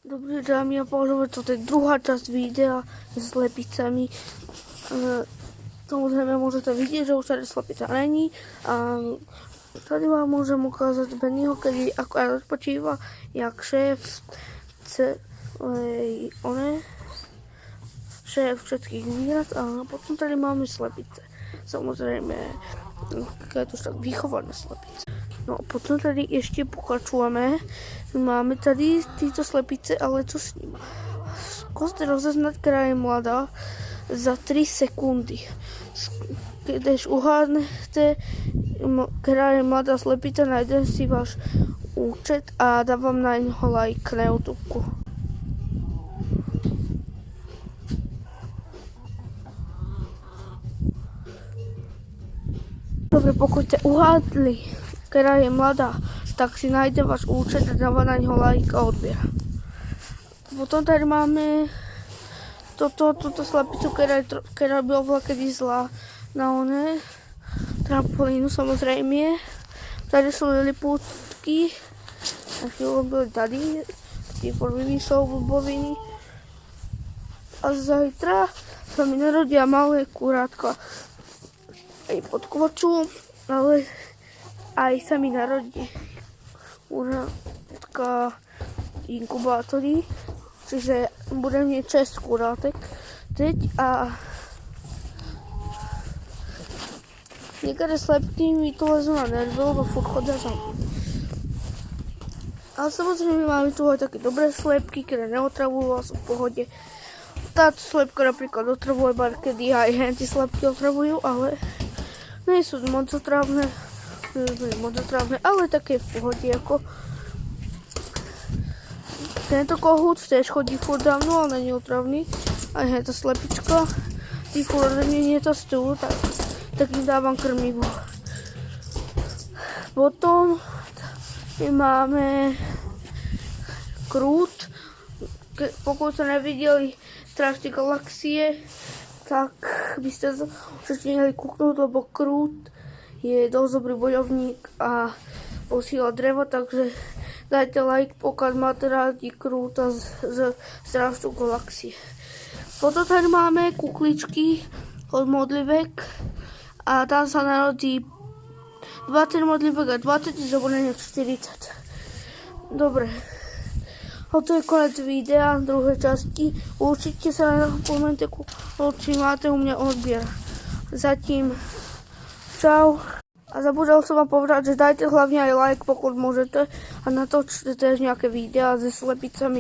Dobrý dámy a pánové, toto je druhá časť videa s slepicami. Samozrejme môžete vidieť, že už tady slepica není. A tady vám môžem ukázať Bennyho, kedy ako aj odpočíva, jak šéf všetkých zvierat. A potom tady máme slepice. Samozrejme, keď už tak vychované slepice. No a potom tady ešte pokračujeme. Máme tady tyto slepice, ale co s ním? Skúste rozeznať, ktorá je mladá za 3 sekundy. Když uhádnete, ktorá je mladá slepica, nájdem si váš účet a dávam na něho like na YouTube. Dobre, pokud ste uhádli, ktorá je mladá, tak si nájde váš účet a dáva na něho like a odběr. Potom tady máme túto slepicu, ktorá byla kedy zlá na trampolínu samozrejme. Tady sú liliputky, na chvíľu byli tady, tie formy sú boboviny. A zajtra sa mi narodia malé kurátka. Aj podkvoču, ale aj sa mi narodí kurátka inkubátory, čiže budem mať 6 kurátek teď a niektoré slepky mi to lezú na nervy, lebo furt chodia za mnou. Ale samozrejme máme tu aj také dobré slepky, ktoré neotravujú a sú v pohode. Táto slepka napríklad otravuje, barkedy aj henty slepky otravujú, ale nie sú moc otravné, ale také v pohode ako tento kohút tiež chodí furt dávno, ale není otravný. Aj henta slepička, tí furt nie to stú, tak im dávam krmivo. Potom máme krút. Pokud ste nevideli Strážci galaxie, tak by ste určite měli kúknúť, lebo krút je dosť dobrý bojovník a posíla drevo, takže dajte like, pokud máte rádi krúta z Strážcov galaxie. Potom tady máme kukličky od modlivek a tam sa narodí 20 modlivek a 20 zobranie 40. Dobre. To je konec videa druhej časti. Určite sa napomeňte, či máte u mňa odbier. Zatím čau. A zabudol som vám povedať, že dajte hlavne aj like, pokud môžete. A natočte tiež nejaké videá se slepicami.